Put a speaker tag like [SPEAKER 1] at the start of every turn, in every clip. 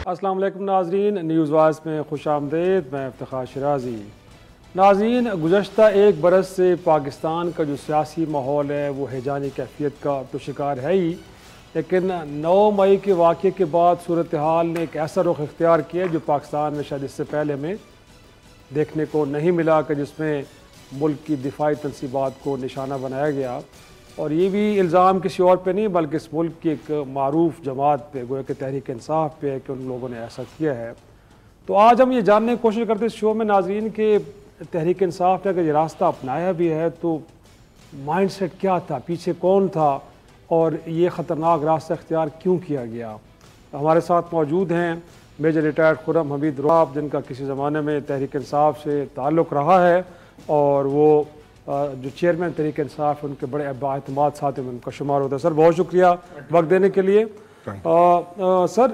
[SPEAKER 1] السلام علیکم ناظرین، نیوز وائس میں خوش آمدید۔ میں افتخار شرازی۔ ناظرین، گزشتہ ایک برس سے پاکستان کا جو سیاسی ماحول ہے وہ ہیجانی کیفیت کا تو شکار ہے ہی، لیکن 9 مئی کے واقعے کے بعد صورتحال نے ایک ایسا رخ اختیار کیا جو پاکستان میں شاید اس سے پہلے ہمیں دیکھنے کو نہیں ملا، کہ جس میں ملک کی دفاعی تنصیبات کو نشانہ بنایا گیا، اور یہ بھی الزام کسی اور پہ نہیں بلکہ اس ملک کی ایک معروف جماعت پہ، گویا کہ تحریک انصاف پہ، کہ ان لوگوں نے ایسا کیا ہے۔ تو آج ہم یہ جاننے کی کوشش کرتے ہیں اس شو میں ناظرین کہ تحریک انصاف نے اگر یہ راستہ اپنایا بھی ہے تو مائنڈ سیٹ کیا تھا، پیچھے کون تھا، اور یہ خطرناک راستہ اختیار کیوں کیا گیا۔ ہمارے ساتھ موجود ہیں میجر ریٹائرڈ خرم حمید رواب، جن کا کسی زمانے میں تحریک انصاف سے تعلق رہا ہے، اور وہ جو چیئرمین تحریک انصاف ان کے بڑے بااعتماد ساتھ میں ان کا شمار ہوتا ہے۔ سر بہت شکریہ وقت دینے کے لیے۔ سر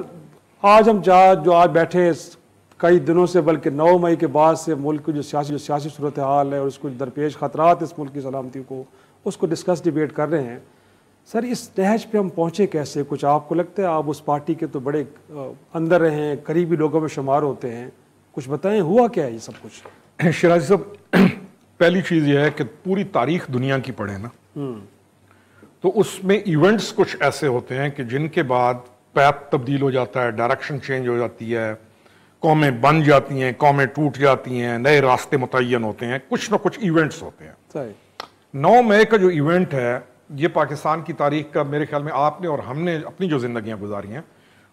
[SPEAKER 1] آج ہم جو آج بیٹھے کئی دنوں سے، بلکہ 9 مئی کے بعد سے ملک کی جو سیاسی صورتحال ہے اور اس کو درپیش خطرات اس ملک کی سلامتی کو، اس کو ڈسکس ڈیبیٹ کر رہے ہیں۔ سر اس نہج پہ ہم پہنچے کیسے؟ کچھ آپ کو لگتا ہے؟ آپ اس پارٹی کے تو بڑے اندر رہے ہیں، قریبی لوگوں میں شمار ہوتے ہیں، کچھ بتائیں ہوا کیا ہے یہ سب کچھ؟
[SPEAKER 2] شرازی صاحب، پہلی چیز یہ ہے کہ پوری تاریخ دنیا کی پڑھیں نا، تو اس میں ایونٹس کچھ ایسے ہوتے ہیں کہ جن کے بعد پیتھ تبدیل ہو جاتا ہے، ڈائریکشن چینج ہو جاتی ہے، قومیں بن جاتی ہیں، قومیں ٹوٹ جاتی ہیں، نئے راستے متعین ہوتے ہیں، کچھ نہ کچھ ایونٹس ہوتے ہیں۔ 9 مئی کا جو ایونٹ ہے یہ پاکستان کی تاریخ کا، میرے خیال میں آپ نے اور ہم نے اپنی جو زندگیاں گزاری ہیں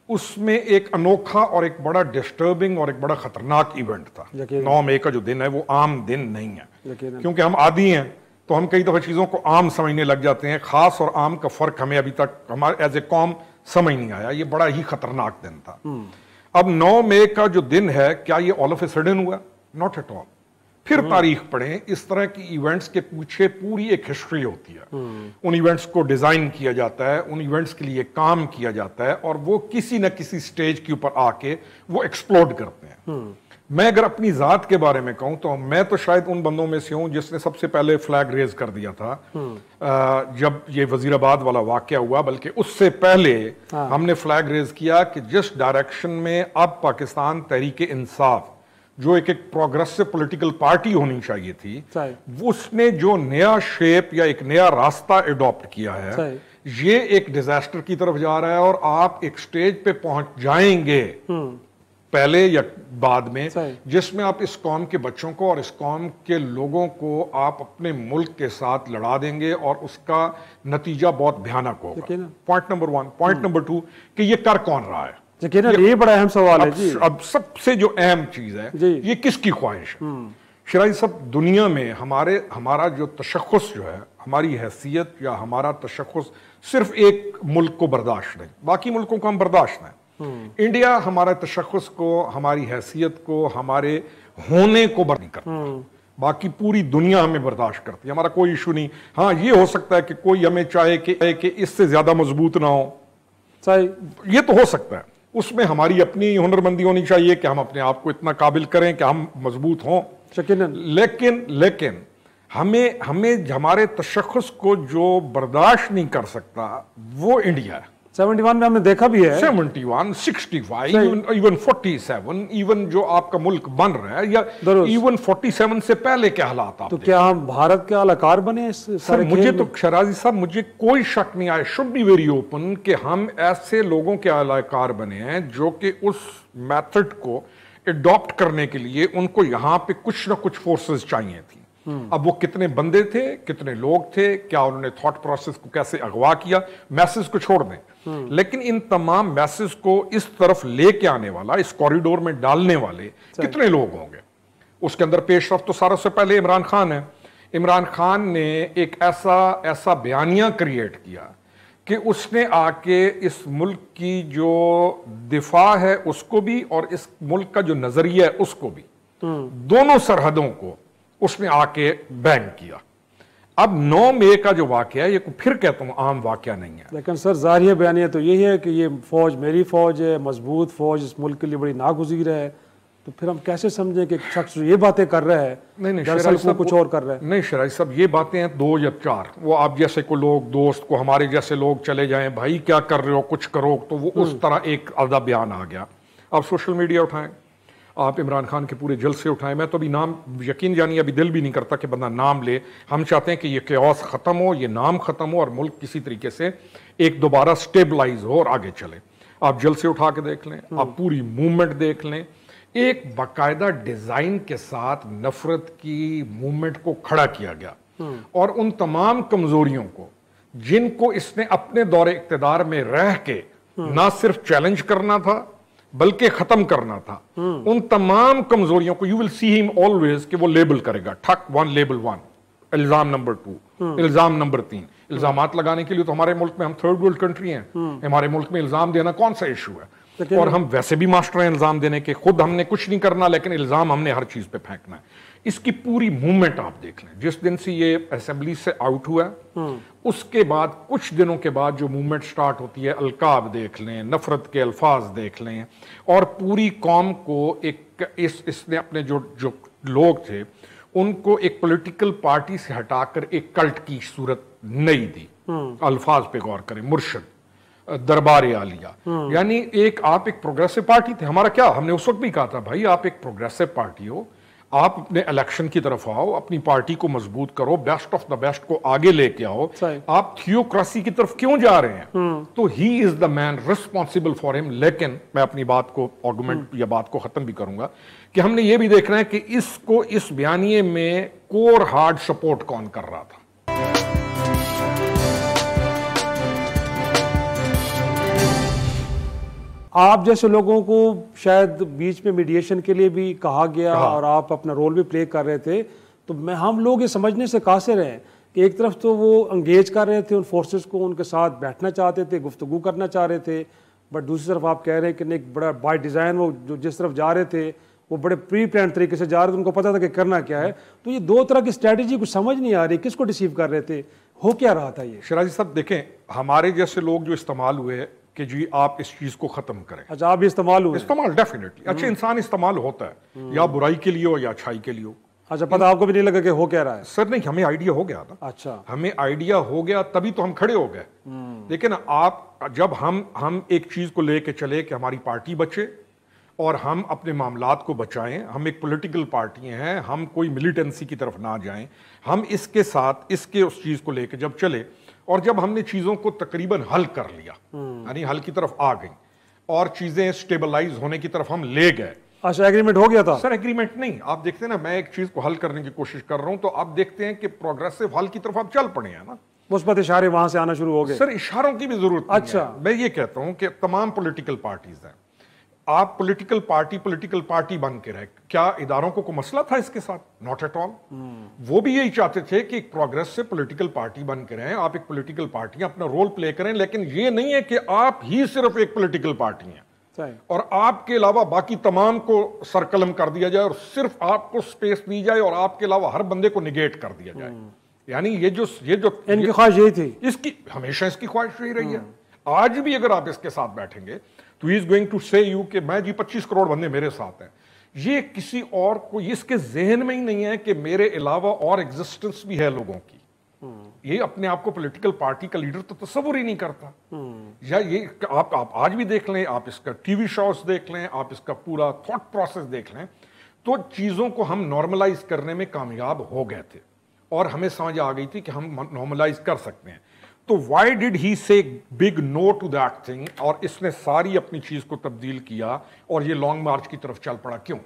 [SPEAKER 2] اس میں ایک انوکھا اور ایک بڑا ڈسٹربنگ اور ایک بڑا خطرناک ایونٹ تھا۔ 9 مئی کا جو دن ہے وہ عام دن نہیں ہے، کیونکہ ہم عادی ہیں تو ہم کئی دفعہ چیزوں کو عام سمجھنے لگ جاتے ہیں۔ خاص اور عام کا فرق ہمیں ابھی تک ہمارے ایز اے قوم سمجھ نہیں آیا۔ یہ بڑا ہی خطرناک دن تھا۔ اب 9 مئی کا جو دن ہے، کیا یہ آل آف اے سڈن ہوا؟ Not at all. پھر تاریخ پڑھیں، اس طرح کی ایونٹس کے پیچھے پوری ایک ہسٹری ہوتی ہے۔ ان ایونٹس کو ڈیزائن کیا جاتا ہے، ان ایونٹس کے لیے کام کیا جاتا ہے، اور وہ کسی نہ کسی سٹیج کے اوپر آ کے وہ ایکسپلوڈ کرتے ہیں۔ میں اگر اپنی ذات کے بارے میں کہوں تو میں تو شاید ان بندوں میں سے ہوں جس نے سب سے پہلے فلیگ ریز کر دیا تھا جب یہ وزیر آباد والا واقعہ ہوا، بلکہ اس سے پہلے ہم نے فلیگ ریز کیا کہ جس ڈائریکشن میں اب پاکستان تحریک انصاف، جو ایک پروگریسو پولیٹیکل پارٹی ہونی چاہیے تھی، اس نے جو نیا شیپ یا ایک نیا راستہ ایڈاپٹ کیا ہے، یہ ایک ڈیزاسٹر کی طرف جا رہا ہے۔ اور آپ ایک سٹیج پہ پہنچ جائیں گے پہلے یا بعد میں جس میں آپ اس قوم کے بچوں کو اور اس قوم کے لوگوں کو آپ اپنے ملک کے ساتھ لڑا دیں گے، اور اس کا نتیجہ بہت بھیانک ہوگا۔ Point number 1۔ پوائنٹ نمبر 2 کہ یہ کر کون رہا ہے؟
[SPEAKER 1] یہ بڑا اہم سوال ہے جی۔
[SPEAKER 2] اب سب سے جو اہم چیز ہے یہ کس کی خواہش ہے؟ شرائع صاحب، دنیا میں ہمارا جو تشخص جو ہے، ہماری حیثیت یا ہمارا تشخص صرف ایک ملک کو برداشت نہیں، باقی ملکوں کو ہم برداشت نہیں۔ انڈیا ہمارا تشخص کو، ہماری حیثیت کو، ہمارے ہونے کو برداشت نہیں کرتا، باقی پوری دنیا ہمیں برداشت کرتی ہے۔ ہمارا کوئی ایشو نہیں۔ ہاں یہ ہو سکتا ہے کہ کوئی ہمیں چاہے کہ اس سے زیادہ مضبوط نہ ہو، یہ تو ہو سکتا ہے۔ اس میں ہماری اپنی ہنرمندی ہونی چاہیے کہ ہم اپنے آپ کو اتنا قابل کریں کہ ہم مضبوط ہوں، لیکن ہمیں ہمارے تشخص کو جو برداشت نہیں کر سکتا وہ انڈیا ہے۔
[SPEAKER 1] 71 میں ہم نے دیکھا بھی ہے،
[SPEAKER 2] 71، 65، ایون 47، ایون جو آپ کا ملک بن رہا ہے، یا ایون 47 سے پہلے کے حالات آپ
[SPEAKER 1] تو کیا ہم بھارت کے اعلی کار بنے اس سارے کھیل؟
[SPEAKER 2] مجھے تو شرازی صاحب مجھے کوئی شک نہیں آیا، شوڈ بی ویری اوپن، کہ ہم ایسے لوگوں کے اعلی کار بنے ہیں جو کہ اس میتھڈ کو اڈاپٹ کرنے کے لیے ان کو یہاں پہ کچھ نہ کچھ فورسز چاہیے تھی۔ اب وہ کتنے بندے تھے، کتنے لوگ تھے، کیا انہوں نے تھاٹ پروسیس کو کیسے اغوا کیا، میسز کو چھوڑ دیں، لیکن ان تمام میسز کو اس طرف لے کے آنے والا، اس کوریڈور میں ڈالنے والے کتنے لوگ ہوں گے؟ اس کے اندر پیش رفت تو سارا سے پہلے عمران خان ہے۔ عمران خان نے ایک ایسا بیانیہ کریٹ کیا کہ اس نے آ کے اس ملک کی جو دفاع ہے اس کو بھی، اور اس ملک کا جو نظریہ ہے اس کو بھی، دونوں سرحدوں کو اس نے آ کے بینگ کیا۔ اب 9 مئی کا جو واقعہ ہے یہ پھر کہتا ہوں عام واقعہ نہیں ہے،
[SPEAKER 1] لیکن سر ظاہر بیانیہ تو یہی ہے کہ یہ فوج میری فوج ہے، مضبوط فوج اس ملک کے لیے بڑی ناگزیر ہے، تو پھر ہم کیسے سمجھیں کہ ایک شخص یہ باتیں کر رہا ہے دراصل وہ کچھ اور کر رہا ہے؟ نہیں
[SPEAKER 2] شرائع صاحب، یہ باتیں ہیں 2 یا 4، وہ آپ جیسے کو لوگ، دوست کو، ہمارے جیسے لوگ چلے جائیں، بھائی کیا کر رہے ہو، کچھ کرو، تو وہ اس طرح ایک آدھا بیان آ گیا۔ آپ سوشل میڈیا اٹھائیں, آپ عمران خان کے پورے جلسے اٹھائیں, میں تو ابھی نام یقین جانی ابھی دل بھی نہیں کرتا کہ بندہ نام لے. ہم چاہتے ہیں کہ یہ کیوس ختم ہو, یہ نام ختم ہو اور ملک کسی طریقے سے ایک دوبارہ سٹیبلائز ہو اور آگے چلے. آپ جلسے اٹھا کے دیکھ لیں, آپ پوری موومنٹ دیکھ لیں, ایک باقاعدہ ڈیزائن کے ساتھ نفرت کی موومنٹ کو کھڑا کیا گیا, اور ان تمام کمزوریوں کو جن کو اس نے اپنے دور اقتدار میں رہ کے نہ صرف چیلنج کرنا تھا بلکہ ختم کرنا تھا, ان تمام کمزوریوں کو یو ول سی ہم آلویز کہ وہ لیبل کرے گا. ٹھک 1 لیبل 1, الزام نمبر 2, الزام نمبر 3. الزامات لگانے کے لیے تو ہمارے ملک میں ہم تھرڈ ورلڈ کنٹری ہیں, ہمارے ملک میں الزام دینا کون سا ایشو ہے, اور ہم ویسے بھی ماسٹر ہیں الزام دینے کے, خود ہم نے کچھ نہیں کرنا لیکن الزام ہم نے ہر چیز پہ پھینکنا ہے. اس کی پوری موومنٹ آپ دیکھ لیں, جس دن سے یہ اسمبلی سے آؤٹ ہوا ہے اس کے بعد کچھ دنوں کے بعد جو موومنٹ سٹارٹ ہوتی ہے, القاب دیکھ لیں, نفرت کے الفاظ دیکھ لیں, اور پوری قوم کو ایک اس نے اپنے جو لوگ تھے ان کو ایک پولیٹیکل پارٹی سے ہٹا کر ایک کلٹ کی صورت نئی دی. الفاظ پہ غور کریں, مرشد, دربار عالیہ, یعنی آپ ایک پروگریسو پارٹی تھے. ہمارا کیا, ہم نے اس وقت بھی کہا تھا بھائی آپ ایک پروگریسو پارٹی ہو, آپ اپنے الیکشن کی طرف آؤ, اپنی پارٹی کو مضبوط کرو, بیسٹ آف دا بیسٹ کو آگے لے کے آؤ, آپ تھیوکریسی کی طرف کیوں جا رہے ہیں؟ تو ہی از دا مین ریسپانسبل فار ہم. لیکن میں اپنی بات کو آرگومنٹ یا بات کو ختم بھی کروں گا کہ ہم نے یہ بھی دیکھنا ہے کہ اس کو اس بیانیے میں کور ہارڈ سپورٹ کون کر رہا تھا.
[SPEAKER 1] آپ جیسے لوگوں کو شاید بیچ میں میڈیشن کے لیے بھی کہا گیا اور آپ اپنا رول بھی پلے کر رہے تھے, تو ہم لوگ یہ سمجھنے سے قاصر ہیں کہ ایک طرف تو وہ انگیج کر رہے تھے ان فورسز کو, ان کے ساتھ بیٹھنا چاہتے تھے, گفتگو کرنا چاہ رہے تھے, بٹ دوسری طرف آپ کہہ رہے ہیں کہ ایک بڑا بائی ڈیزائن وہ جس طرف جا رہے تھے وہ بڑے پری پلانڈ طریقے سے جا رہے تھے, ان کو پتا تھا کہ کرنا کیا ہے. تو یہ دو طرح کی اسٹریٹجی کچھ سمجھ نہیں آ رہی, کس کو ڈیسیو کر رہے تھے, ہو کیا رہا تھا یہ؟
[SPEAKER 2] شیرازی صاحب دیکھیں, ہمارے جیسے لوگ جو استعمال ہوئے کہ جی آپ اس چیز کو ختم کریں.
[SPEAKER 1] اچھا, آپ بھی استعمال ہوئے؟
[SPEAKER 2] استعمال ڈیفینیٹلی, اچھا انسان استعمال ہوتا ہے یا برائی کے لیے ہو یا اچھائی کے لیے ہو.
[SPEAKER 1] اچھا, پتہ آپ کو بھی نہیں لگا کہ ہو کیا رہا ہے؟
[SPEAKER 2] سر نہیں, ہمیں آئیڈیا ہو گیا تھا.
[SPEAKER 1] اچھا,
[SPEAKER 2] ہمیں آئیڈیا ہو گیا تبھی تو ہم کھڑے ہو گئے. لیکن آپ جب ہم ایک چیز کو لے کے چلے کہ ہماری پارٹی بچے اور ہم اپنے معاملات کو بچائیں, ہم ایک پولیٹیکل پارٹی ہیں, ہم کوئی ملیٹنسی کی طرف نہ جائیں, ہم اس کے ساتھ اس چیز کو لے کے جب چلے اور جب ہم نے چیزوں کو تقریباً حل کر لیا, یعنی حل کی طرف آ گئیں اور چیزیں سٹیبلائز ہونے کی طرف ہم لے گئے.
[SPEAKER 1] اچھا, ایگریمنٹ ہو گیا تھا؟
[SPEAKER 2] سر ایگریمنٹ نہیں, آپ دیکھتے ہیں نا, میں ایک چیز کو حل کرنے کی کوشش کر رہا ہوں تو آپ دیکھتے ہیں کہ پروگریسو حل کی طرف آپ چل پڑے ہیں نا,
[SPEAKER 1] مثبت اشارے وہاں سے آنا شروع ہو گئے.
[SPEAKER 2] سر اشاروں کی بھی ضرورت نہیں. اچھا, میں یہ کہتا ہوں کہ تمام پولیٹیکل پارٹیز ہیں, آپ پولیٹیکل پارٹی بن کے رہے, کیا اداروں کو کوئی مسئلہ تھا اس کے ساتھ؟ Not at all. وہ بھی یہی چاہتے تھے کہ ایک پروگریس سے پولیٹیکل پارٹی بن کے رہیں, آپ ایک پولیٹیکل پارٹی اپنا رول پلے کریں, لیکن یہ نہیں ہے کہ آپ ہی صرف ایک پولیٹیکل پارٹی ہیں اور آپ کے علاوہ باقی تمام کو سرقلم کر دیا جائے اور صرف آپ کو سپیس دی جائے اور آپ کے علاوہ ہر بندے کو نگیٹ کر دیا جائے. یعنی یہ جو
[SPEAKER 1] ان کی خواہش یہی تھی,
[SPEAKER 2] اس کی ہمیشہ اس کی خواہش یہی رہی ہے. آج بھی اگر آپ اس کے ساتھ بیٹھیں گے تو ہی از گوئنگ ٹو سے یو کہ میں جی 25 کروڑ بندے میرے ساتھ ہیں. یہ کسی اور کو اس کے ذہن میں ہی نہیں ہے کہ میرے علاوہ اور ایگزسٹنس بھی ہے لوگوں کی. یہ اپنے آپ کو پولیٹیکل پارٹی کا لیڈر تو تصور ہی نہیں کرتا. یا یہ آپ آج بھی دیکھ لیں, آپ اس کا ٹی وی شوز دیکھ لیں, آپ اس کا پورا تھاٹ پروسیس دیکھ لیں, تو چیزوں کو ہم نارملائز کرنے میں کامیاب ہو گئے تھے اور ہمیں سمجھ آ گئی تھی کہ ہم نارملائز کر سکتے ہیں. تو Y did he say big no to that thing, اور اس نے ساری اپنی چیز کو تبدیل کیا اور یہ لانگ مارچ کی طرف چل پڑا, کیوں؟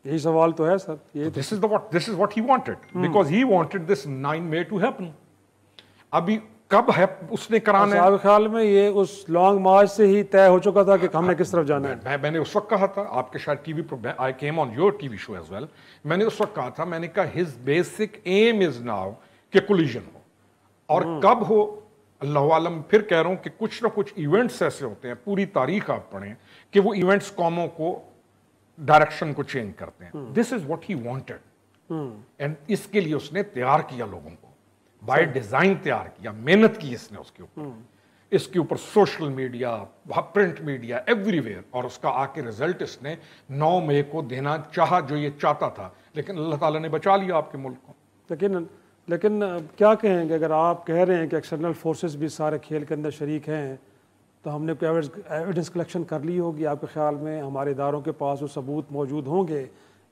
[SPEAKER 1] یہی سوال تو ہے سر.
[SPEAKER 2] This is what he wanted, because he wanted this 9 May to happen. ابھی کب ہے اس نے کرانا ہے؟
[SPEAKER 1] آپ کے خیال میں یہ اس لانگ مارچ سے ہی طے ہو چکا تھا کہ ہم نے کس طرف جانا ہے؟
[SPEAKER 2] میں نے اس وقت کہا تھا, آپ کے شاید T V per, I came on your TV show as well, میں نے اس وقت کہا تھا, میں نے کہا his basic aim is now کہ collision ہو, اور کب ہو اللہ عالم. پھر کہہ رہا ہوں کہ کچھ نہ کچھ ایونٹس ایسے ہوتے ہیں, پوری تاریخ آپ پڑھیں, کہ وہ ایونٹس قوموں کو ڈائریکشن کو چینج کرتے ہیں. This is what he wanted, and اس کے لیے اس نے تیار کیا لوگوں کو, بائی ڈیزائن تیار کیا, محنت کی اس نے اس کے اوپر social media, print media, every where, اور اس کا آ کے ریزلٹ اس نے 9 مئی کو دینا چاہا جو یہ چاہتا تھا, لیکن اللہ تعالیٰ نے بچا لیا آپ کے ملک کو. لیکن
[SPEAKER 1] کیا کہیں گے, اگر آپ کہہ رہے ہیں کہ ایکسٹرنل فورسز بھی سارے کھیل کے اندر شریک ہیں, تو ہم نے کوئی ایویڈنس کلیکشن کر لی ہوگی آپ کے خیال میں؟ ہمارے اداروں کے پاس وہ ثبوت موجود ہوں گے؟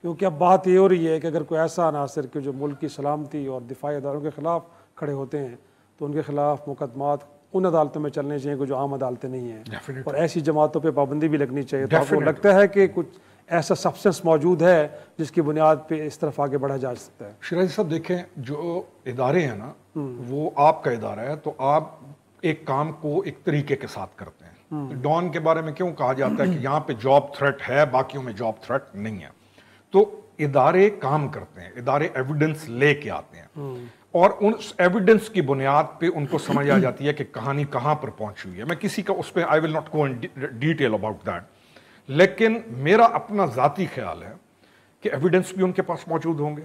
[SPEAKER 1] کیونکہ اب بات یہ ہو رہی ہے کہ اگر کوئی ایسا عناصر کہ جو ملک کی سلامتی اور دفاعی اداروں کے خلاف کھڑے ہوتے ہیں تو ان کے خلاف مقدمات ان عدالتوں میں چلنے چاہیے کہ جو عام عدالتیں نہیں ہیں، اور ایسی جماعتوں پہ پابندی بھی لگنی چاہیے۔ تو آپ کو لگتا ہے کہ کچھ ایسا سبسٹنس موجود ہے جس کی بنیاد پہ اس طرف آگے بڑھا جا سکتا ہے؟
[SPEAKER 2] شیرازی صاحب دیکھیں، جو ادارے ہیں نا وہ آپ کا ادارہ ہے، تو آپ ایک کام کو ایک طریقے کے ساتھ کرتے ہیں۔ ڈان کے بارے میں کیوں کہا جاتا ہے کہ یہاں پہ جاب تھریٹ ہے، باقیوں میں جاب تھریٹ نہیں ہے؟ تو ادارے کام کرتے ہیں، ادارے ایویڈنس لے کے آتے ہیں، اور اس ایویڈنس کی بنیاد پہ ان کو سمجھ آ جاتی ہے کہ کہانی کہاں پر پہنچی ہوئی ہے۔ میں کسی کا اس پہ I will not go in detail about that، لیکن میرا اپنا ذاتی خیال ہے کہ ایویڈنس بھی ان کے پاس موجود ہوں گے،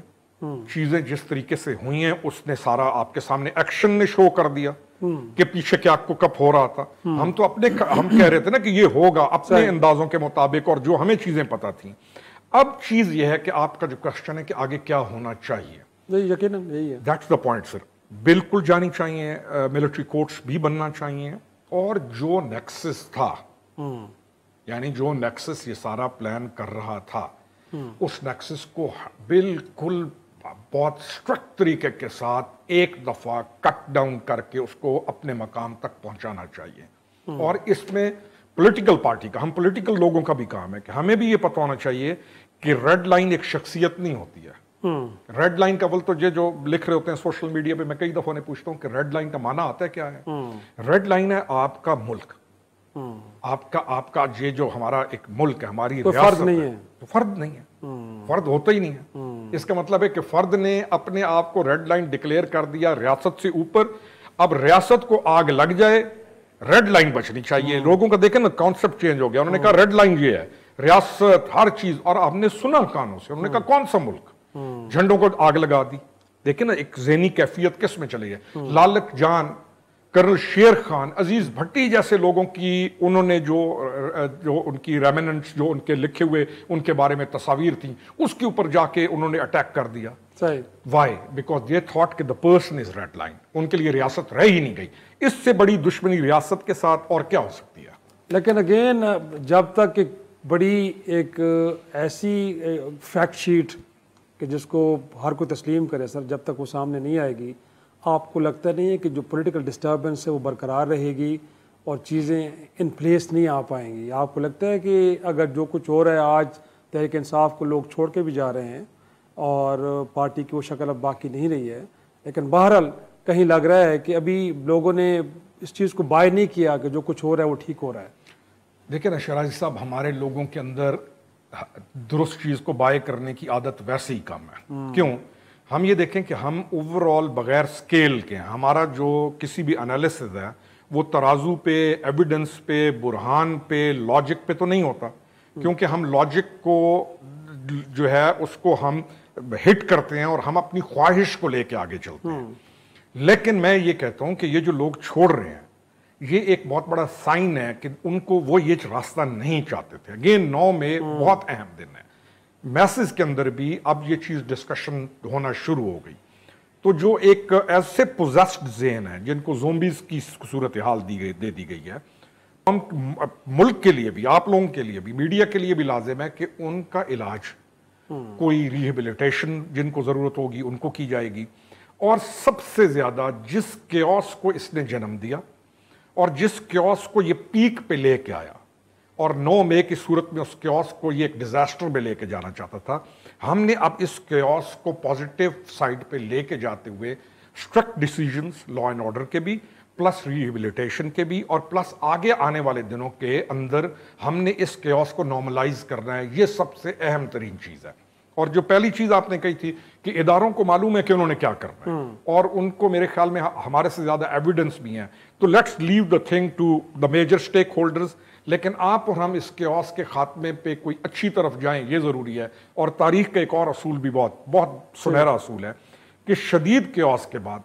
[SPEAKER 2] چیزیں جس طریقے سے ہوئی ہیں اس نے سارا آپ کے سامنے ایکشن نے شو کر دیا کہ پیچھے کیا کپ ہو رہا تھا۔ ہم تو ہم کہہ رہے تھے نا کہ یہ ہوگا اپنے اندازوں کے مطابق، اور جو ہمیں چیزیں پتا تھیں۔ اب چیز یہ ہے کہ آپ کا جو کوشچن ہے کہ آگے کیا ہونا چاہیے،
[SPEAKER 1] یقیناً یہی ہے،
[SPEAKER 2] دیٹس دا پوائنٹ سر۔ بالکل جانی چاہیے، ملٹری کورٹس بھی بننا چاہیے، اور جو نیکسس تھا، یعنی جو نیکسس یہ سارا پلان کر رہا تھا، اس نیکسس کو بالکل بہت اسٹرکٹ طریقے کے ساتھ ایک دفعہ کٹ ڈاؤن کر کے اس کو اپنے مقام تک پہنچانا چاہیے۔ اور اس میں پولیٹیکل پارٹی کا، ہم پولیٹیکل لوگوں کا بھی کام ہے کہ ہمیں بھی یہ پتہ ہونا چاہیے کہ ریڈ لائن ایک شخصیت نہیں ہوتی ہے۔ ریڈ لائن کا تو یہ جو لکھ رہے ہوتے ہیں سوشل میڈیا پہ، میں کئی دفعہ نے پوچھتا ہوں کہ ریڈ لائن کا معنی آتا ہے کیا ہے؟ ریڈ لائن ہے آپ کا ملک، آپ کا یہ جو ہمارا ایک ملک ہے، ہماری ریاست ہے، تو فرد نہیں ہے، فرد ہوتا ہی نہیں ہے۔ اس کا مطلب ہے کہ فرد نے اپنے آپ کو ریڈ لائن ڈکلیئر کر دیا ریاست سے اوپر، اب ریاست کو آگ لگ جائے، ریڈ لائن بچنی چاہیے۔ لوگوں کا دیکھیں نا کانسیپٹ چینج ہو گیا، انہوں نے کہا ریڈ لائن یہ ہے، ریاست ہر چیز، اور ہم نے سنا کانوں سے، انہوں نے کہا کون سا ملک، جھنڈوں کو آگ لگا دی۔ دیکھیں نا ایک ذہنی کیفیت کس میں چلی ہے۔ لالک جان، کرنل شیر خان، عزیز بھٹی جیسے لوگوں کی انہوں نے جو ان کی ریمننٹس جو ان کے لکھے ہوئے ان کے بارے میں تصاویر تھیں، اس کے اوپر جا کے انہوں نے اٹیک کر دیا۔ وائی؟ بیکاز دے تھاٹ کہ the person is red line، ان کے لیے ریاست رہ ہی نہیں گئی۔ اس سے بڑی دشمنی ریاست کے ساتھ اور کیا ہو سکتی ہے؟
[SPEAKER 1] لیکن اگین جب تک ایک بڑی ایک ایسی فیکٹ شیٹ کہ جس کو ہر کوئی تسلیم کرے سر، جب تک وہ سامنے نہیں آئے گی، آپ کو لگتا نہیں ہے کہ جو پولیٹیکل ڈسٹربنس ہے وہ برقرار رہے گی اور چیزیں ان پلیس نہیں آ پائیں گی؟ آپ کو لگتا ہے کہ اگر جو کچھ ہو رہا ہے آج تحریک انصاف کو لوگ چھوڑ کے بھی جا رہے ہیں اور پارٹی کی وہ شکل اب باقی نہیں رہی ہے، لیکن بہرحال کہیں لگ رہا ہے کہ ابھی لوگوں نے اس چیز کو بائی نہیں کیا کہ جو کچھ ہو رہا ہے وہ ٹھیک ہو رہا ہے؟
[SPEAKER 2] دیکھیں نا شیرازی صاحب، ہمارے لوگوں کے اندر درست چیز کو بائی کرنے کی عادت ویسے ہی کم ہے۔ کیوں؟ ہم یہ دیکھیں کہ ہم اوور آل بغیر سکیل کے، ہمارا جو کسی بھی انالیسز ہے وہ ترازو پہ، ایویڈنس پہ، برہان پہ، لاجک پہ تو نہیں ہوتا، کیونکہ ہم لاجک کو جو ہے اس کو ہم ہٹ کرتے ہیں اور ہم اپنی خواہش کو لے کے آگے چلتے ہیں۔ لیکن میں یہ کہتا ہوں کہ یہ جو لوگ چھوڑ رہے ہیں یہ ایک بہت بڑا سائن ہے کہ ان کو وہ یہ راستہ نہیں چاہتے تھے۔ اگین 9 میں بہت اہم دن ہے، میسز کے اندر بھی اب یہ چیز ڈسکشن ہونا شروع ہو گئی۔ تو جو ایک ایسے پوزیسڈ ذہن ہیں جن کو زومبیز کی صورتحال دے دی گئی ہے، ہم ملک کے لیے بھی، آپ لوگوں کے لیے بھی، میڈیا کے لیے بھی لازم ہے کہ ان کا علاج، کوئی ریہیبلیٹیشن جن کو ضرورت ہوگی ان کو کی جائے گی، اور سب سے زیادہ جس کیوس کو اس نے جنم دیا اور جس کیوس کو یہ پیک پہ لے کے آیا، اور 9 مئی کی صورت میں اس کیوس کو یہ ایک ڈیزاسٹر میں لے کے جانا چاہتا تھا، ہم نے اب اس کیوس کو پازیٹیو سائڈ پہ لے کے جاتے ہوئے strict decisions law and order کے بھی، پلس ریہیبلیٹیشن کے بھی، اور پلس آگے آنے والے دنوں کے اندر ہم نے اس کیوس کو نارملائز کرنا ہے۔ یہ سب سے اہم ترین چیز ہے۔ اور جو پہلی چیز آپ نے کہی تھی کہ اداروں کو معلوم ہے کہ انہوں نے کیا کرنا ہے، اور ان کو میرے خیال میں ہمارے سے زیادہ ایویڈنس بھی ہیں، تو let's leave the thing to the major stakeholders. لیکن آپ اور ہم اس کیوس کے خاتمے پہ کوئی اچھی طرف جائیں، یہ ضروری ہے۔ اور تاریخ کا ایک اور اصول بھی بہت سنہرا اصول ہے کہ شدید کیوس کے بعد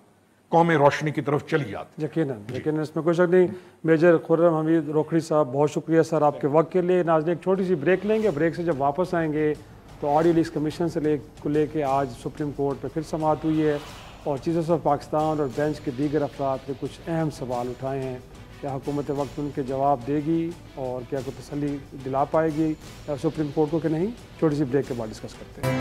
[SPEAKER 2] قومیں روشنی کی طرف چلی جاتی۔
[SPEAKER 1] یقیناً لیکن اس میں کوئی شک نہیں۔ میجر خرم حمید روکھڑی صاحب، بہت شکریہ سر آپ کے وقت کے لیے۔ ناظرین ایک چھوٹی سی بریک لیں گے، بریک سے جب واپس آئیں گے تو آڈیو لیکس کمیشن سے لے کے آج سپریم کورٹ پہ پھر سماعت ہوئی ہے، اور چیف جسٹس آف پاکستان اور بینچ کے دیگر افراد نے کچھ اہم سوال اٹھائے ہیں کہ کیا حکومت وقت ان کے جواب دے گی اور کیا کوئی تسلی دلا پائے گی سپریم کورٹ کو کہ نہیں؟ چھوٹی سی بریک کے بعد ڈسکس کرتے ہیں۔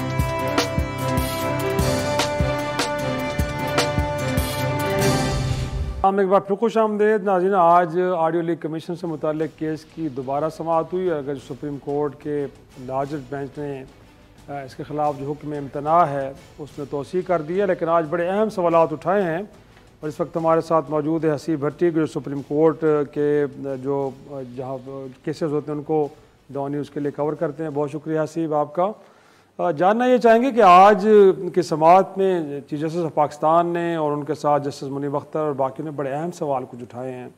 [SPEAKER 1] ایک بار پھر خوش آمدید ناظرین۔ آج آڈیو لیگ کمیشن سے متعلق کیس کی دوبارہ سماعت ہوئی، اگر سپریم کورٹ کے لارجسٹ بینچ نے اس کے خلاف جو حکم امتناع ہے اس میں توسیع کر دی ہے، لیکن آج بڑے اہم سوالات اٹھائے ہیں اور اس وقت ہمارے ساتھ موجود ہے حسیب بھٹی جو سپریم کورٹ کے جو جہاں کیسز ہوتے ہیں ان کو ڈاؤن نیوز کے لیے کور کرتے ہیں۔ بہت شکریہ حسیب آپ کا۔ جاننا یہ چاہیں گے کہ آج کی سماعت میں چیف جسٹس آف پاکستان نے اور ان کے ساتھ جسٹس منیب اختر اور باقیوں نے بڑے اہم سوال کچھ اٹھائے ہیں،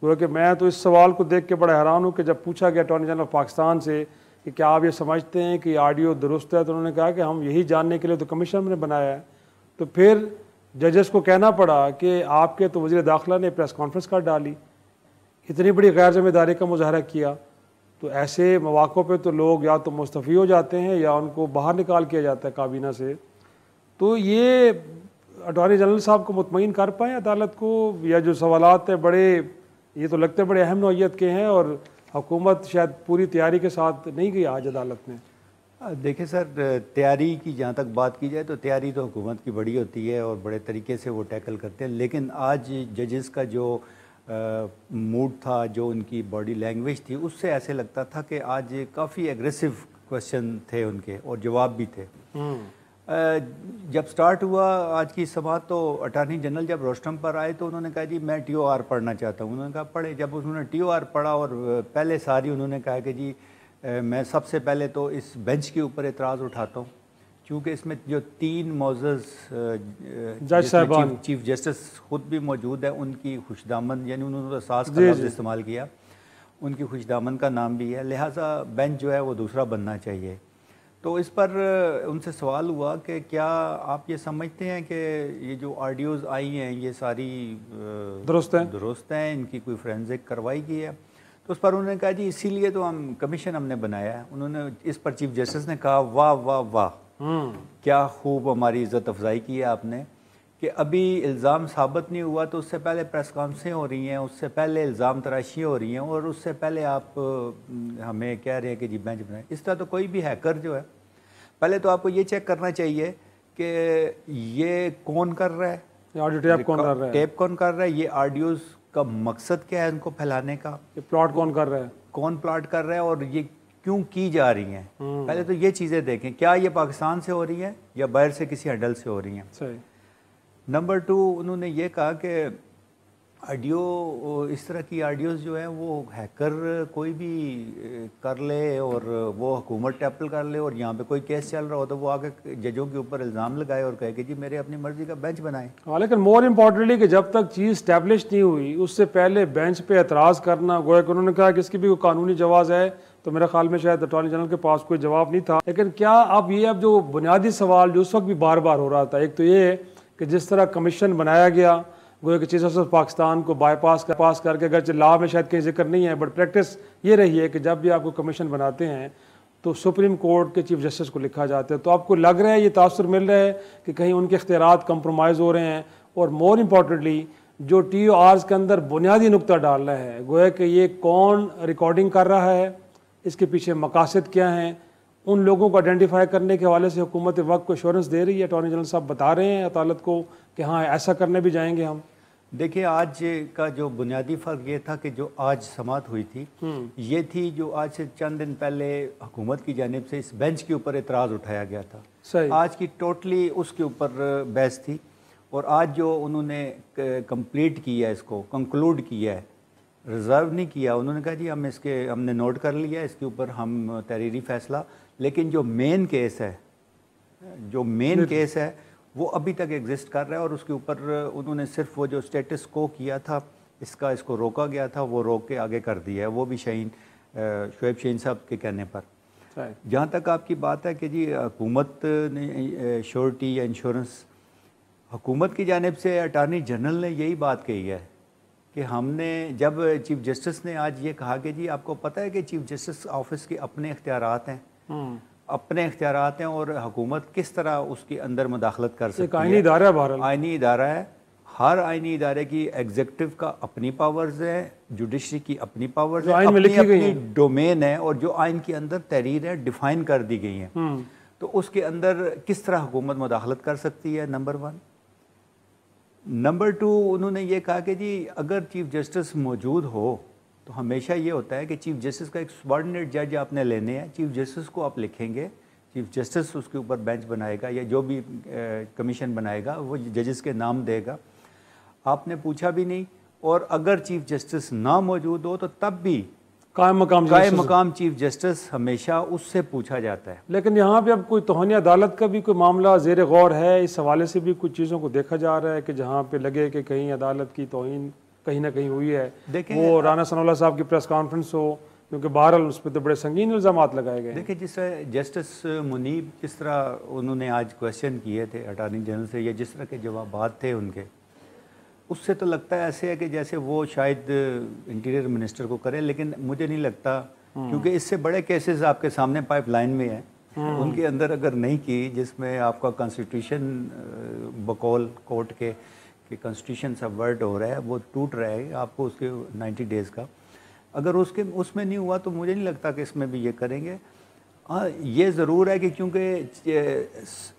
[SPEAKER 1] کیونکہ میں تو اس سوال کو دیکھ کے بڑا حیران ہوں کہ جب پوچھا گیا اٹارنی جنرل آف پاکستان سے کہ کیا آپ یہ سمجھتے ہیں کہ آڈیو درست ہے، تو انہوں نے کہا کہ ہم یہی جاننے کے لیے تو کمیشن نے بنایا ہے۔ تو پھر ججز کو کہنا پڑا کہ آپ کے تو وزیر داخلہ نے پریس کانفرنس کر ڈالی، اتنی بڑی غیر ذمہ داری کا مظاہرہ کیا، تو ایسے مواقع پہ تو لوگ یا تو مستعفی ہو جاتے ہیں یا ان کو باہر نکال کیا جاتا ہے کابینہ سے۔ تو یہ اٹارنی جنرل صاحب کو مطمئن کر پائیں عدالت کو، یا جو سوالات ہیں بڑے یہ تو لگتے بڑے اہم نوعیت کے ہیں اور حکومت شاید پوری تیاری کے ساتھ نہیں گئی آج عدالت میں؟
[SPEAKER 3] دیکھیں سر، تیاری کی جہاں تک بات کی جائے تو تیاری تو حکومت کی بڑی ہوتی ہے اور بڑے طریقے سے وہ ٹیکل کرتے ہیں، لیکن آج ججز کا جو موڈ تھا، جو ان کی باڈی لینگویج تھی، اس سے ایسے لگتا تھا کہ آج کافی ایگریسو کوشچن تھے ان کے اور جواب بھی تھے۔ جب سٹارٹ ہوا آج کی سماعت تو اٹارنی جنرل جب روسٹم پر آئے تو انہوں نے کہا جی میں ٹی او آر پڑھنا چاہتا ہوں۔ انہوں نے کہا پڑھے۔ جب انہوں نے ٹی او آر پڑھا اور پہلے ساری انہوں نے کہا کہ جی میں سب سے پہلے تو اس بینچ کے اوپر اعتراض اٹھاتا ہوں، کیونکہ اس میں جو 3 معزز
[SPEAKER 1] جج صاحبان
[SPEAKER 3] چیف جسٹس خود بھی موجود ہے، ان کی خوشدامن، یعنی انہوں نے اساس کا لفظ استعمال کیا، ان کی خوشدامن کا نام بھی ہے، لہٰذا بینچ جو ہے وہ دوسرا بننا چاہیے۔ تو اس پر ان سے سوال ہوا کہ کیا آپ یہ سمجھتے ہیں کہ یہ جو آڈیوز آئی ہیں یہ ساری درست ہیں، ان کی کوئی فورینزک کروائی گئی ہے؟ تو اس پر انہوں نے کہا جی اسی لیے تو کمیشن ہم نے بنایا ہے۔ انہوں نے اس پر چیف جسٹس نے کہا واہ واہ واہ، کیا خوب ہماری عزت افزائی کی ہے آپ نے، کہ ابھی الزام ثابت نہیں ہوا تو اس سے پہلے پریس کانفرنسیں ہو رہی ہیں، اس سے پہلے الزام تراشیاں ہو رہی ہیں، اور اس سے پہلے آپ ہمیں کہہ رہے ہیں کہ جی بینچ بنائیں۔ اس طرح تو کوئی بھی ہیکر جو ہے، پہلے تو آپ کو یہ چیک کرنا چاہیے کہ یہ کون کر رہا ہے،
[SPEAKER 1] آڈیو ٹیپ کون کر رہا ہے،
[SPEAKER 3] ٹیپ کون کر رہا ہے، یہ آڈیوز کا مقصد کیا ہے ان کو پھیلانے کا،
[SPEAKER 1] یہ پلاٹ کون کر رہا ہے،
[SPEAKER 3] کون پلاٹ کر رہا ہے، اور یہ کیوں کی جا رہی ہیں۔ پہلے تو یہ چیزیں دیکھیں، کیا یہ پاکستان سے ہو رہی ہیں یا باہر سے کسی ہڈل سے ہو رہی ہیں۔
[SPEAKER 1] صحیح۔
[SPEAKER 3] نمبر 2، انہوں نے یہ کہا کہ آڈیو، اس طرح کی آڈیوز جو ہیں وہ ہیکر کوئی بھی کر لے اور وہ حکومت ٹیپل کر لے، اور یہاں پہ کوئی کیس چل رہا ہو تو وہ آگے ججوں کے اوپر الزام لگائے اور کہے کہ جی میرے اپنی مرضی کا بینچ بنائیں۔
[SPEAKER 1] لیکن مور امپورٹنٹلی کہ جب تک چیز اسٹیبلش نہیں ہوئی اس سے پہلے بینچ پہ اعتراض کرنا، گویا کہ انہوں نے کہا کہ اس کی بھی کوئی قانونی جواز ہے، تو میرے خیال میں شاید اٹارنی جنرل کے پاس کوئی جواب نہیں تھا۔ لیکن کیا اب جو بنیادی سوال جو اس وقت بھی بار بار ہو رہا تھا، ایک تو یہ ہے کہ جس طرح کمیشن بنایا گیا، گویا کہ چیف جسٹس آف پاکستان کو بائی پاس کر کے، اگرچہ لا میں شاید کہیں ذکر نہیں ہے بٹ پریکٹس یہ رہی ہے کہ جب بھی آپ کو کمیشن بناتے ہیں تو سپریم کورٹ کے چیف جسٹس کو لکھا جاتا ہے۔ تو آپ کو لگ رہا ہے، یہ تاثر مل رہا ہے کہ کہیں ان کے اختیارات کمپرومائز ہو رہے ہیں، اور مور امپورٹنٹلی جو ٹی او آرز کے اندر بنیادی نقطہ ڈالنا ہے، گویا کہ یہ کون ریکارڈنگ کر رہا ہے، اس کے پیچھے مقاصد کیا ہیں، ان لوگوں کو آئیڈینٹیفائی کرنے کے حوالے سے حکومت وقت کو ایشورنس دے رہی ہے۔ اٹارنی جنرل صاحب بتا رہے ہیں عدالت کو کہ ہاں ایسا کرنے بھی جائیں گے ہم۔
[SPEAKER 3] دیکھیں، آج کا جو بنیادی فرق یہ تھا کہ جو آج سماعت ہوئی تھی یہ تھی جو آج سے چند دن پہلے حکومت کی جانب سے اس بینچ کے اوپر اعتراض اٹھایا گیا تھا۔
[SPEAKER 1] صحیح۔
[SPEAKER 3] آج کی ٹوٹلی اس کے اوپر بحث تھی، اور آج جو انہوں نے کمپلیٹ کیا ہے، اس کو کنکلوڈ کیا ہے، ریزرو نہیں کیا۔ انہوں نے کہا جی ہم نے نوٹ کر لیا، اس کے اوپر ہم تحریری فیصلہ، لیکن جو مین کیس ہے وہ ابھی تک ایگزسٹ کر رہا ہے، اور اس کے اوپر انہوں نے صرف وہ جو اسٹیٹس کو کیا تھا، اس کو روکا گیا تھا، وہ روک کے آگے کر دیا ہے، وہ بھی شعیب شہین صاحب کے کہنے پر۔ جہاں تک آپ کی بات ہے کہ جی حکومت نے شیورٹی یا انشورنس، حکومت کی جانب سے اٹارنی جنرل نے یہی بات کہی ہے کہ ہم نے، جب چیف جسٹس نے آج یہ کہا کہ جی آپ کو پتہ ہے کہ چیف جسٹس آفس کے اپنے اختیارات ہیں، اور حکومت کس طرح اس کے اندر مداخلت کر سکتی ہے۔
[SPEAKER 1] آئینی ادارہ ہے، بہرحال
[SPEAKER 3] آئینی ادارہ ہے، ہر آئینی ادارے کی ایگزیکٹو کا اپنی پاورز ہیں، جوڈیشری کی اپنی پاورز ہیں، اپنی ڈومین ہے، اور جو آئین کے اندر تحریر ہے ڈیفائن کر دی گئی ہیں. تو اس کے اندر کس طرح حکومت مداخلت کر سکتی ہے، نمبر 1. نمبر 2، انہوں نے یہ کہا کہ جی اگر چیف جسٹس موجود ہو تو ہمیشہ یہ ہوتا ہے کہ چیف جسٹس کا ایک سبارڈینیٹ جج آپ نے لینے ہیں، چیف جسٹس کو آپ لکھیں گے، چیف جسٹس اس کے اوپر بینچ بنائے گا یا جو بھی کمیشن بنائے گا وہ ججز کے نام دے گا. آپ نے پوچھا بھی نہیں، اور اگر چیف جسٹس نہ موجود ہو تو تب بھی قائم مقام چیف جسٹس ہمیشہ اس سے پوچھا جاتا ہے.
[SPEAKER 1] لیکن یہاں پہ اب کوئی توہین عدالت کا بھی کوئی معاملہ زیر غور ہے، اس حوالے سے بھی کچھ چیزوں کو دیکھا جا رہا ہے کہ جہاں پہ لگے کہ کہیں عدالت کی توہین کہیں نہ کہیں ہوئی ہے. وہ رانا ثناء اللہ صاحب کی پریس کانفرنس ہو، کیونکہ بہرحال اس پہ تو بڑے سنگین الزامات لگائے گئے.
[SPEAKER 3] دیکھیں جس طرح جسٹس منیب جس طرح انہوں نے آج کویشچن کیے تھے اٹارنی جنرل سے، یا جس طرح کے جوابات تھے ان کے، اس سے تو لگتا ہے ایسے ہے کہ جیسے وہ شاید انٹیریئر منسٹر کو کرے، لیکن مجھے نہیں لگتا، کیونکہ اس سے بڑے کیسز آپ کے سامنے پائپ لائن میں ہیں. ان کے اندر اگر نہیں کی جس میں آپ کا کانسٹیٹیوشن بقول کورٹ کے کہ کانسٹیٹیوشن سب ورڈ ہو رہا ہے، وہ ٹوٹ رہا ہے آپ کو اس کے 90 ڈیز کا، اگر اس میں نہیں ہوا تو مجھے نہیں لگتا کہ اس میں بھی یہ کریں گے. ہاں یہ ضرور ہے کہ کیونکہ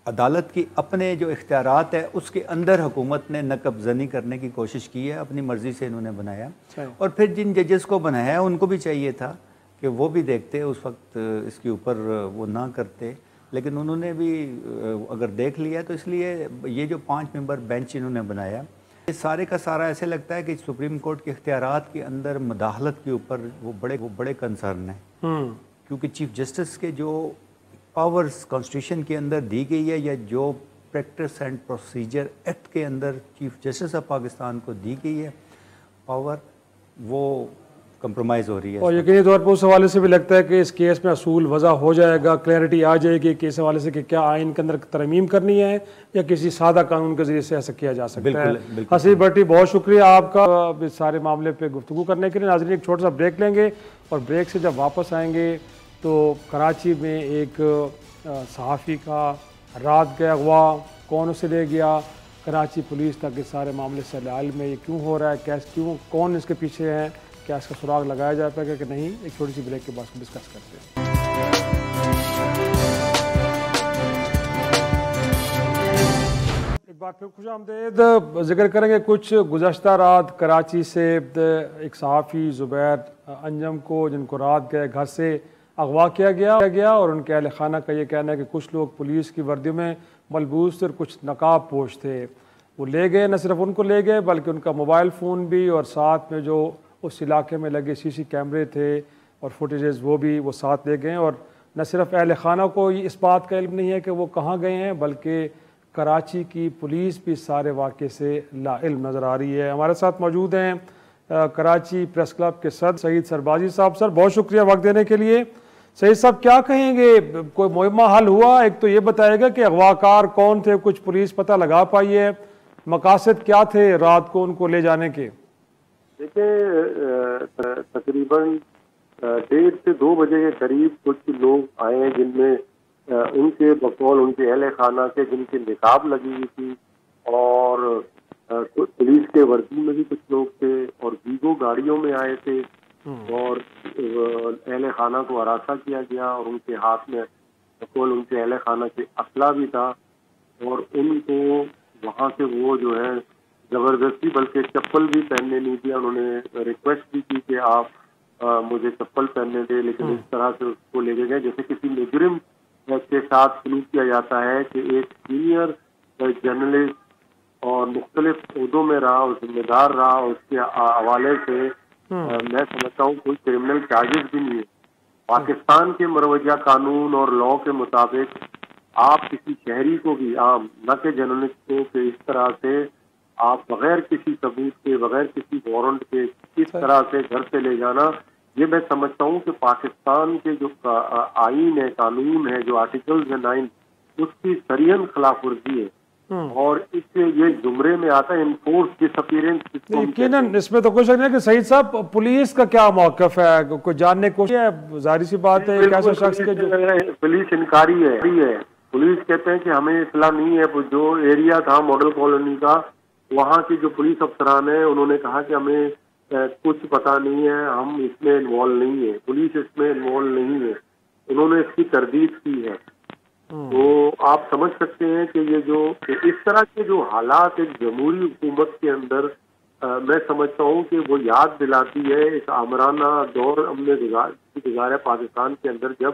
[SPEAKER 3] عدالت کی اپنے جو اختیارات ہے اس کے اندر حکومت نے نقب زنی کرنے کی کوشش کی ہے، اپنی مرضی سے انہوں نے بنایا. اور پھر جن ججز کو بنایا ہے ان کو بھی چاہیے تھا کہ وہ بھی دیکھتے، اس وقت اس کے اوپر وہ نہ کرتے، لیکن انہوں نے بھی اگر دیکھ لیا تو اس لیے یہ جو 5 ممبر بینچ انہوں نے بنایا، یہ سارے کا سارا ایسے لگتا ہے کہ سپریم کورٹ کے اختیارات کے اندر مداخلت کے اوپر وہ بڑے کنسرن ہیں. کیونکہ چیف جسٹس کے جو پاورز کانسٹیٹیوشن کے اندر دی گئی ہے، یا جو پریکٹس اینڈ پروسیجر ایکٹ کے اندر چیف جسٹس آف پاکستان کو دی گئی ہے پاور، وہ کمپرومائز ہو رہی ہے.
[SPEAKER 1] اور یقینی طور پر اس حوالے سے بھی لگتا ہے کہ اس کیس میں اصول وضع ہو جائے گا، کلیئرٹی آ جائے گی کہ اس حوالے سے کہ کیا آئین کے اندر ترمیم کرنی ہے یا کسی سادہ قانون کے ذریعے سے ایسا کیا جا سکتا ہے. حسیب بھٹی بہت شکریہ آپ کا اس سارے معاملے پہ گفتگو کرنے کے لیے. ناظرین ایک چھوٹا سا بریک لیں گے، اور بریک سے جب واپس آئیں گے تو کراچی میں ایک صحافی کا رات گئے اغوا، کون اسے لے گیا، کراچی پولیس تک اس سارے معاملے سے علم ہے، یہ کیوں ہو رہا ہے، کیوں کون اس کے پیچھے ہے، کیا اس کا سراغ لگایا جا پائے گا کہ نہیں. ایک چھوٹی سی بریک کے بعد ڈسکس کرتے ہیں. ایک بار پھر خوش آمدید. ذکر کریں گے کچھ گزشتہ رات کراچی سے ایک صحافی زبیر انجم کو، جن کو رات گئے گھر سے اغوا کیا گیا، اور ان کے اہل خانہ کا یہ کہنا ہے کہ کچھ لوگ پولیس کی وردی میں ملبوس اور کچھ نقاب پوش تھے. وہ لے گئے، نہ صرف ان کو لے گئے بلکہ ان کا موبائل فون بھی، اور ساتھ میں جو اس علاقے میں لگے CC کیمرے تھے اور فوٹیجز وہ ساتھ لے گئے. اور نہ صرف اہل خانہ کو اس بات کا علم نہیں ہے کہ وہ کہاں گئے ہیں، بلکہ کراچی کی پولیس بھی سارے واقعے سے لا علم نظر آ رہی ہے. ہمارے ساتھ موجود ہیں کراچی پریس کلب کے صدر سعید سربازی صاحب. سر بہت شکریہ وقت دینے کے لیے. سعید صاحب کیا کہیں گے، کوئی معمہ حل ہوا؟ ایک تو یہ بتائے گا کہ اغوا کار کون تھے، کچھ پولیس پتہ لگا پائی ہے، مقاصد کیا تھے رات کو ان کو لے جانے کے؟
[SPEAKER 4] دیکھیں تقریباً 1:30 سے 2 بجے کے قریب کچھ لوگ آئے ہیں جن میں ان کے بقول ان کے اہل خانہ کے جن کی نقاب لگی ہوئی تھی، اور پولیس کے وردی میں بھی کچھ لوگ تھے، اور ویگو گاڑیوں میں آئے تھے، اور اہل خانہ کو ہراساں کیا گیا، اور ان کے ہاتھ میں بقول ان کے اہل خانہ کے اسلحہ بھی تھا، اور ان کو وہاں سے وہ جو ہے زبردستی، بلکہ چپل بھی پہننے نہیں دیا. انہوں نے ریکویسٹ بھی کی کہ آپ مجھے چپل پہننے دیں، لیکن اس طرح سے اس کو لے کے گئے جیسے کسی مجرم کے ساتھ سلوک کیا جاتا ہے کہ ایک سینئر جرنلسٹ اور مختلف عہدوں میں رہا اور ذمہ دار رہا، اور اس کے حوالے سے میں سمجھتا ہوں کوئی کرمنل چارجز بھی نہیں ہے. پاکستان کے مروجہ قانون اور لا کے مطابق آپ کسی شہری کو بھی عام نہ کہ جرنلسٹ کو کہ اس طرح سے آپ بغیر کسی ثبوت کے، بغیر کسی وارنٹ کے اس طرح سے گھر سے لے جانا، یہ میں سمجھتا ہوں کہ پاکستان کے جو آئین ہے، قانون ہے، جو آرٹیکلز ہیں 9 اس کی صریحاً خلاف ورزی ہے، اور اس سے یہ زمرے میں آتا ہے انفورس ڈس اپیرنس.
[SPEAKER 1] یقیناً اس میں تو کوئی شک نہیں کہ سعید صاحب پولیس کا کیا موقف ہے، کوئی جاننے کو ہے؟ ظاہر سی بات ہے ایک ایسا شخص کے جو
[SPEAKER 4] پولیس انکاری ہے. پولیس کہتے ہیں کہ ہمیں اطلاع نہیں ہے. جو ایریا تھا ماڈل کالونی کا وہاں کے جو پولیس افسران ہیں انہوں نے کہا کہ ہمیں کچھ پتہ نہیں ہے، ہم اس میں انوالو نہیں ہے، پولیس اس میں انوالو نہیں ہے، انہوں نے اس کی تردید کی ہے۔ تو آپ سمجھ سکتے ہیں کہ یہ جو اس طرح کے جو حالات ایک جمہوری حکومت کے اندر میں سمجھتا ہوں کہ وہ یاد دلاتی ہے ایک آمرانہ دور ہم نے گزارا پاکستان کے اندر، جب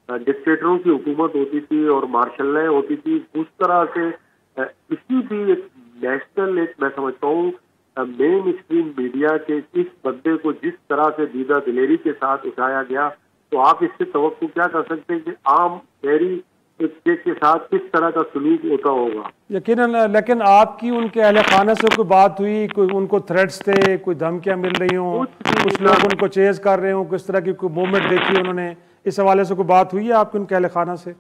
[SPEAKER 4] ڈکٹیٹروں کی حکومت ہوتی تھی اور مارشل لاء ہوتی تھی۔ اس طرح سے کسی بھی ایک نیشنل میں سمجھتا ہوں مین اسٹریم میڈیا کے اس بدے کو جس طرح سے دیدہ دلیری کے ساتھ اٹھایا گیا، تو آپ اس سے توقع کیا کر سکتے ہیں کہ عام شہری کے ساتھ کس طرح کا سلوک ہوتا ہوگا؟
[SPEAKER 1] یقیناً، لیکن آپ کی ان کے اہل خانہ سے کوئی بات ہوئی، کوئی ان کو تھریٹس تھے، کوئی دھمکیاں مل رہی ہوں، کچھ لوگ ان کو چیز کر رہے ہوں، کس طرح کی کوئی موومنٹ دیکھی انہوں نے، اس حوالے سے کوئی بات ہوئی ہے آپ کی ان کے اہل خانہ سے؟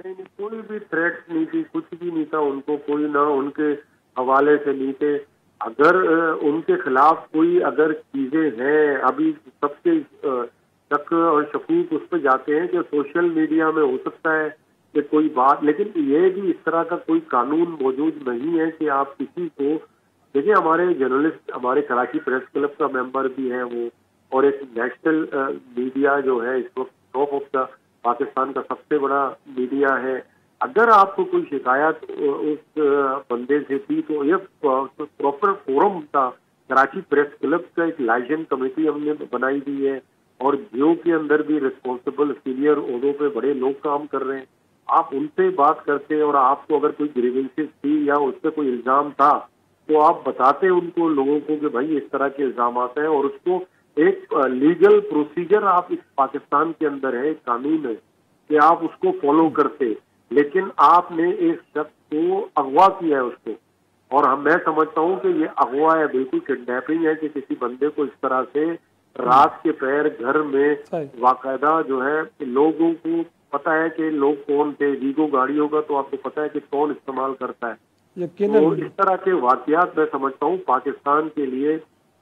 [SPEAKER 4] نہیں، کوئی بھی تھریٹس نہیں تھی، کچھ بھی نہیں تھا ان کو، کوئی نہ ان کے حوالے سے نہیں تھے۔ اگر ان کے خلاف کوئی اگر چیزیں ہیں، ابھی سب سے شک اور شکوک اس پہ جاتے ہیں کہ سوشل میڈیا میں ہو سکتا ہے کہ کوئی بات، لیکن یہ بھی اس طرح کا کوئی قانون موجود نہیں ہے کہ آپ کسی کو دیکھیں۔ ہمارے جرنلسٹ ہمارے کراچی پریس کلب کا ممبر بھی ہیں وہ، اور ایک نیشنل میڈیا جو ہے اس وقت ٹاپ آف دا پاکستان کا سب سے بڑا میڈیا ہے۔ اگر آپ کو کوئی شکایت اس بندے سے تھی تو یہ پراپر فورم تھا، کراچی پریس کلب کا ایک لائزن کمیٹی ہم نے بنائی دی ہے، اور جیو کے اندر بھی ریسپانسبل سینئر عہدوں پہ بڑے لوگ کام کر رہے ہیں۔ آپ ان سے بات کرتے اور آپ کو اگر کوئی گریونسز تھی یا اس پہ کوئی الزام تھا تو آپ بتاتے ان کو، لوگوں کو، کہ بھائی اس طرح کے الزامات ہیں، اور اس کو ایک لیگل پروسیجر آپ اس پاکستان کے اندر ہے، ایک قانون ہے کہ آپ اس کو فالو کرتے، لیکن آپ نے ایک شخص کو اغوا کیا ہے اس کو، اور میں سمجھتا ہوں کہ یہ اغوا ہے، بالکل کڈنیپنگ ہے کہ کسی بندے کو اس طرح سے رات کے پیر گھر میں باقاعدہ جو ہے، لوگوں کو پتہ ہے کہ لوگ کون تھے، ویگو گاڑی ہوگا تو آپ کو پتہ ہے کہ کون استعمال کرتا ہے۔ تو اس طرح کے واقعات میں سمجھتا ہوں پاکستان کے لیے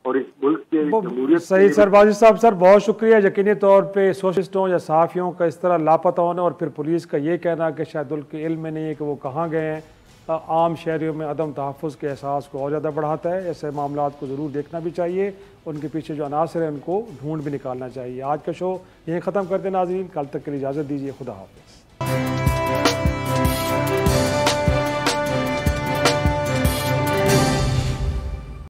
[SPEAKER 4] اور اس ملک کے جمہوریت۔
[SPEAKER 1] صحیح سر، باجی صاحب سر بہت شکریہ۔ یقینی طور پہ سوشلسٹوں یا صحافیوں کا اس طرح لاپتہ ہونا، اور پھر پولیس کا یہ کہنا کہ شاید ان کے علم میں نہیں ہے کہ وہ کہاں گئے ہیں، عام شہریوں میں عدم تحفظ کے احساس کو اور زیادہ بڑھاتا ہے۔ ایسے معاملات کو ضرور دیکھنا بھی چاہیے، ان کے پیچھے جو عناصر ہیں ان کو ڈھونڈ بھی نکالنا چاہیے۔ آج کا شو یہیں ختم کرتے ناظرین، کل تک کے لیے اجازت دیجیے، خدا حافظ۔